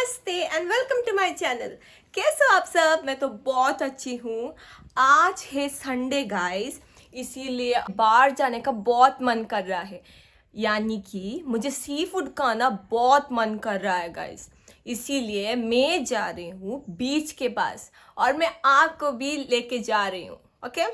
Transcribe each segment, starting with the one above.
नमस्ते and welcome to my channel. कैसे हो आप सब? मैं तो बहुत अच्छी हूँ। आज है संडे गाइस, इसीलिए बाहर जाने का बहुत मन कर रहा है। यानी कि मुझे सी फूड खाना बहुत मन कर रहा है गाइस। इसीलिए मैं जा रही हूँ बीच के पास और मैं आपको भी लेके जा रही हूँ। ओके,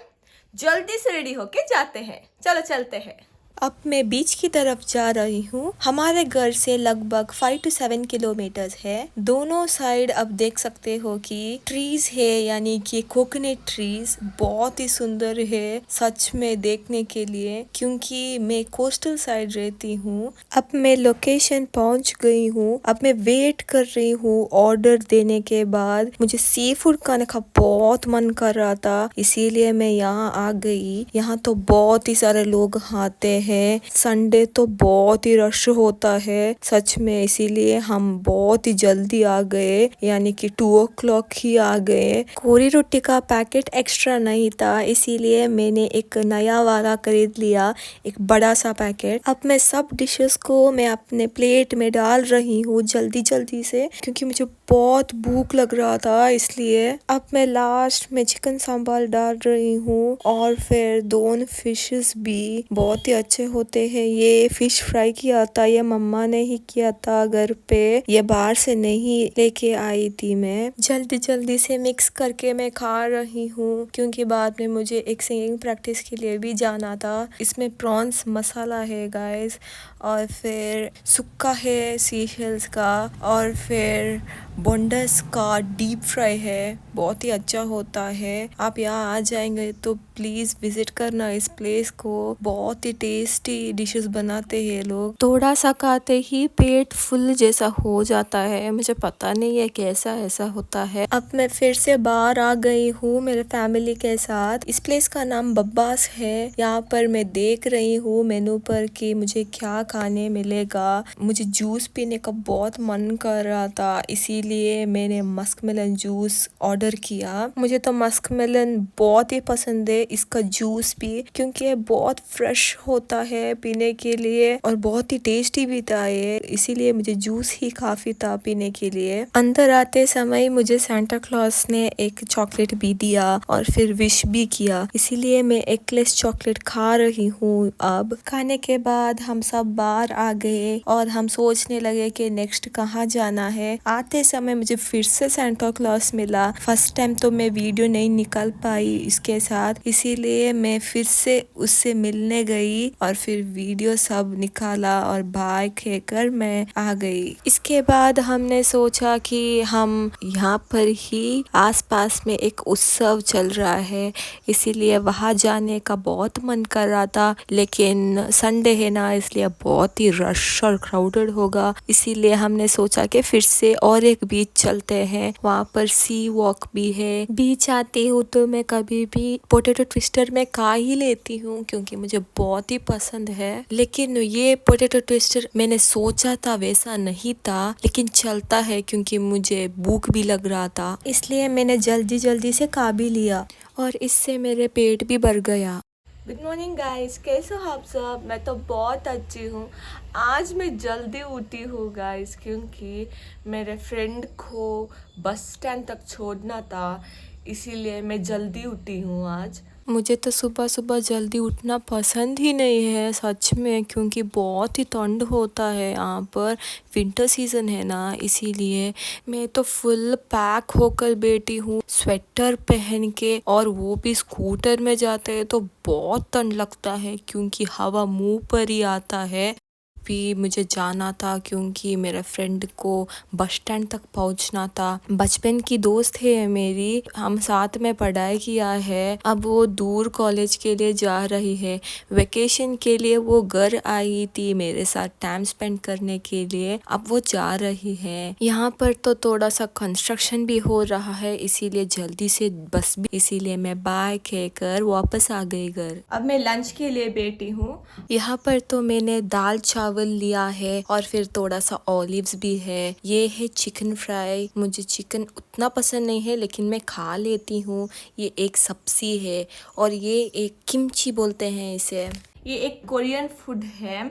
जल्दी से रेडी होके जाते हैं, चलो चलते हैं। अब मैं बीच की तरफ जा रही हूँ। हमारे घर से लगभग 5 to 7 किलोमीटर्स है। दोनों साइड अब देख सकते हो कि ट्रीज है, यानी कि कोकोनट ट्रीज बहुत ही सुंदर है सच में देखने के लिए, क्योंकि मैं कोस्टल साइड रहती हूँ। अब मैं लोकेशन पहुँच गई हूँ। अब मैं वेट कर रही हूँ ऑर्डर देने के बाद। मुझे सी फूड खाने का बहुत मन कर रहा था, इसीलिए मैं यहाँ आ गई। यहाँ तो बहुत ही सारे लोग आते हैं। संडे तो बहुत ही रश होता है सच में, इसीलिए हम बहुत ही जल्दी आ गए, यानी कि 2 o'clock ही आ गए। कोरी रोटी का पैकेट एक्स्ट्रा नहीं था, इसीलिए मैंने एक नया वाला खरीद लिया, एक बड़ा सा पैकेट। अब मैं सब डिशेस को मैं अपने प्लेट में डाल रही हूँ जल्दी जल्दी से, क्योंकि मुझे बहुत भूख लग रहा था इसलिए। अब मैं लास्ट में चिकन सांभर डाल रही हूँ और फिर 2 फिशेस भी बहुत ही अच्छे होते हैं। ये फिश फ्राई किया था, ये मम्मा ने ही किया था घर पे, ये बाहर से नहीं लेके आई थी। मैं जल्दी जल्दी से मिक्स करके मैं खा रही हूँ, क्योंकि बाद में मुझे एक सिंगिंग प्रैक्टिस के लिए भी जाना था। इसमें प्रॉन्स मसाला है गाइस, और फिर सुक्का है सीशेल्स का, और फिर बोंडस का डीप फ्राई है, बहुत ही अच्छा होता है। आप यहाँ आ जाएंगे तो प्लीज़ विजिट करना इस प्लेस को। बहुत ही टेस्टी डिशेस बनाते हैं लोग। थोड़ा सा खाते ही पेट फुल जैसा हो जाता है, मुझे पता नहीं है कैसा ऐसा होता है। अब मैं फिर से बाहर आ गई हूँ मेरे फैमिली के साथ। इस प्लेस का नाम बब्बास है। यहाँ पर मैं देख रही हूँ मेनू पर कि मुझे क्या खाने मिलेगा। मुझे जूस पीने का बहुत मन कर रहा था, इसीलिए मैंने मस्क मेलन जूस ऑर्डर किया। मुझे तो मस्क मेलन बहुत ही पसंद है, इसका जूस भी, क्योंकि ये बहुत फ्रेश होता है पीने के लिए और बहुत ही टेस्टी भी था ये, इसीलिए मुझे जूस ही काफी था पीने के लिए। अंदर आते समय मुझे सांता क्लॉज ने एक चॉकलेट भी दिया और फिर विश भी किया, इसीलिए मैं एगलेस चॉकलेट खा रही हूँ। अब खाने के बाद हम सब बाहर आ गए और हम सोचने लगे कि नेक्स्ट कहाँ जाना है। आते समय मुझे फिर से सांता क्लॉज मिला। फर्स्ट टाइम तो मैं वीडियो नहीं निकाल पाई इसके साथ, इसीलिए मैं फिर से उससे मिलने गई और फिर वीडियो सब निकाला और बाय कहकर मैं आ गई। इसके बाद हमने सोचा कि हम यहाँ पर ही आसपास में एक उत्सव चल रहा है, इसीलिए वहाँ जाने का बहुत मन कर रहा था, लेकिन संडे है ना, इसलिए बहुत ही रश और क्राउडेड होगा, इसीलिए हमने सोचा कि फिर से और एक बीच चलते हैं। वहाँ पर सी वॉक भी है। बीच आती हूँ तो मैं कभी भी पोटैटो ट्विस्टर में खा ही लेती हूँ, क्योंकि मुझे बहुत ही पसंद है। लेकिन ये पोटैटो ट्विस्टर मैंने सोचा था वैसा नहीं था, लेकिन चलता है क्योंकि मुझे भूख भी लग रहा था, इसलिए मैंने जल्दी जल्दी से खा भी लिया और इससे मेरे पेट भी भर गया। गुड मॉर्निंग गाइस, कैसे हो आप सब? मैं तो बहुत अच्छी हूँ। आज मैं जल्दी उठी हूँ गाइस, क्योंकि मेरे फ्रेंड को बस स्टैंड तक छोड़ना था, इसीलिए मैं जल्दी उठी हूँ आज। मुझे तो सुबह सुबह जल्दी उठना पसंद ही नहीं है सच में, क्योंकि बहुत ही ठंड होता है यहाँ पर, विंटर सीज़न है ना, इसीलिए मैं तो फुल पैक होकर बैठी हूँ, स्वेटर पहन के, और वो भी स्कूटर में जाते हैं तो बहुत ठंड लगता है, क्योंकि हवा मुंह पर ही आता है। भी मुझे जाना था क्योंकि मेरे फ्रेंड को बस स्टैंड तक पहुंचना था। बचपन की दोस्त है मेरी, हम साथ में पढ़ाई किया है। अब वो दूर कॉलेज के लिए जा रही है। वेकेशन के लिए वो घर आई थी मेरे साथ टाइम स्पेंड करने के लिए, अब वो जा रही है। यहाँ पर तो थोड़ा सा कंस्ट्रक्शन भी हो रहा है, इसीलिए जल्दी से बस भी, इसीलिए मैं बाय कहकर वापस आ गई घर। अब मैं लंच के लिए बैठी हूँ। यहाँ पर तो मैंने दाल चावल लिया है और फिर थोड़ा सा ऑलिव्स भी है। ये है चिकन फ्राई, मुझे चिकन उतना पसंद नहीं है लेकिन मैं खा लेती हूँ। ये एक सब्जी है और ये एक किमची बोलते हैं इसे। ये एक कोरियन फूड है।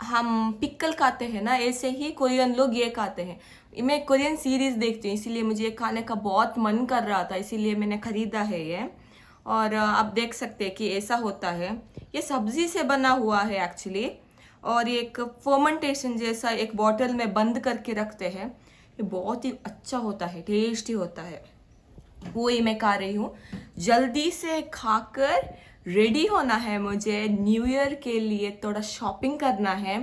हम पिकल खाते हैं ना, ऐसे ही कोरियन लोग ये खाते हैं। मैं कोरियन सीरीज़ देखती हूँ, इसीलिए मुझे ये खाने का बहुत मन कर रहा था, इसीलिए मैंने ख़रीदा है ये। और आप देख सकते हैं कि ऐसा होता है। ये सब्ज़ी से बना हुआ है एक्चुअली, और ये एक फर्मेंटेशन जैसा एक बॉटल में बंद करके रखते हैं। ये बहुत ही अच्छा होता है, टेस्टी होता है, वो ही मैं खा रही हूँ। जल्दी से खाकर रेडी होना है मुझे, न्यू ईयर के लिए थोड़ा शॉपिंग करना है,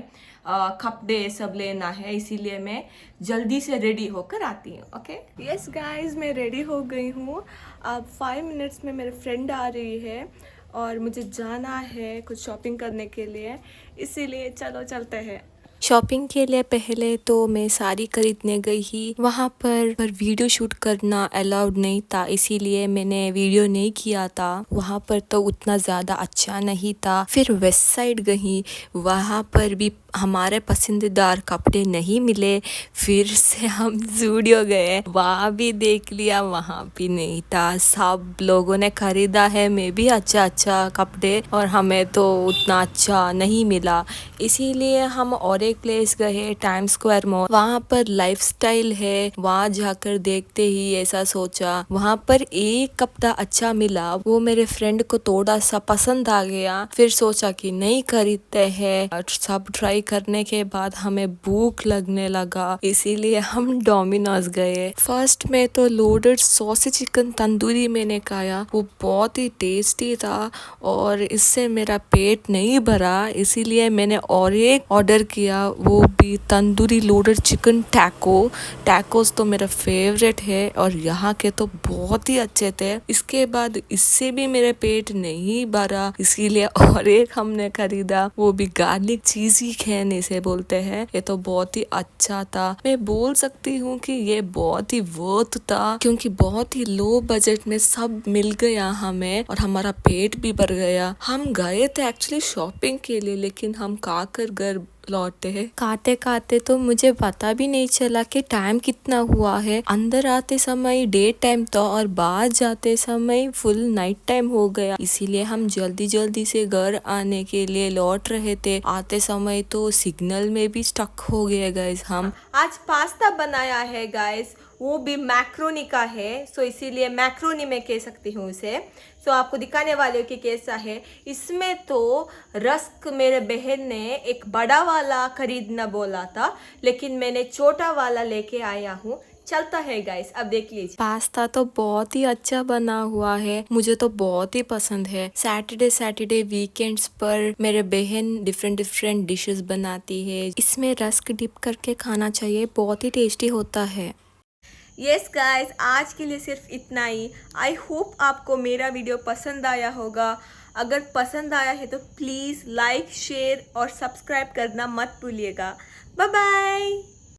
कपड़े सब लेना है, इसीलिए मैं जल्दी से रेडी होकर आती हूँ। ओके यस गाइस, मैं रेडी हो गई हूँ। अब 5 मिनट्स में मेरे फ्रेंड आ रही है और मुझे जाना है कुछ शॉपिंग करने के लिए, इसीलिए चलो चलते हैं। शॉपिंग के लिए पहले तो मैं साड़ी खरीदने गई ही। वहाँ पर वीडियो शूट करना अलाउड नहीं था, इसीलिए मैंने वीडियो नहीं किया था। वहाँ पर तो उतना ज़्यादा अच्छा नहीं था। फिर वेस्ट साइड गई, वहाँ पर भी हमारे पसंदीदार कपड़े नहीं मिले। फिर से हम ज़ूडियो गए, वहाँ भी देख लिया, वहाँ भी नहीं था। सब लोगों ने खरीदा है, मैं भी अच्छा कपड़े, और हमें तो उतना अच्छा नहीं मिला। इसीलिए हम और एक प्लेस गए, टाइम स्क्वायर मॉल। वहाँ पर लाइफस्टाइल है, वहाँ जाकर देखते ही ऐसा सोचा। वहाँ पर एक कपड़ा अच्छा मिला, वो मेरे फ्रेंड को थोड़ा सा पसंद आ गया। फिर सोचा कि नहीं खरीदते हैं। और सब ट्राई करने के बाद हमें भूख लगने लगा, इसीलिए हम डोमिनोज गए। फर्स्ट में तो लोडेड सॉसेज चिकन तंदूरी मैंने खाया, वो बहुत ही टेस्टी था और इससे मेरा पेट नहीं भरा, इसीलिए मैंने और एक ऑर्डर किया, वो भी तंदूरी लोडेड चिकन टैकोस तो मेरा फेवरेट है और यहाँ के तो बहुत ही अच्छे थे। इसके बाद इससे भी मेरे पेट नहीं भरा, इसीलिए और एक हमने खरीदा, वो भी गार्लिक चीज़ी खैन इसे बोलते हैं। ये तो बहुत ही अच्छा था। मैं बोल सकती हूँ कि ये बहुत ही वर्थ था, क्योंकि बहुत ही लो बजट में सब मिल गया हमें और हमारा पेट भी भर गया। हम गए थे एक्चुअली शॉपिंग के लिए, लेकिन हम खाकर घर लौटे हैं। खाते खाते तो मुझे पता भी नहीं चला कि टाइम कितना हुआ है। अंदर आते समय डे टाइम था और बाहर जाते समय फुल नाइट टाइम हो गया, इसीलिए हम जल्दी से घर आने के लिए लौट रहे थे। आते समय तो सिग्नल में भी स्टक हो गए गाइस हम। आज पास्ता बनाया है गाइस, वो भी मैक्रोनी का है, सो इसीलिए मैक्रोनी में कह सकती हूँ उसे। सो आपको दिखाने वाले हो कि कैसा है। इसमें तो रस्क मेरे बहन ने एक बड़ा वाला खरीदना बोला था, लेकिन मैंने छोटा वाला लेके आया हूँ। चलता है गाइस, अब देख लीजिए। पास्ता तो बहुत ही अच्छा बना हुआ है, मुझे तो बहुत ही पसंद है। सैटरडे वीकेंड्स पर मेरे बहन डिफरेंट डिशेस बनाती है, इसमें रस्क डिप करके खाना चाहिए, बहुत ही टेस्टी होता है। यस गाइस, आज के लिए सिर्फ इतना ही। आई होप आपको मेरा वीडियो पसंद आया होगा। अगर पसंद आया है तो प्लीज़ लाइक, शेयर और सब्सक्राइब करना मत भूलिएगा। Bye bye.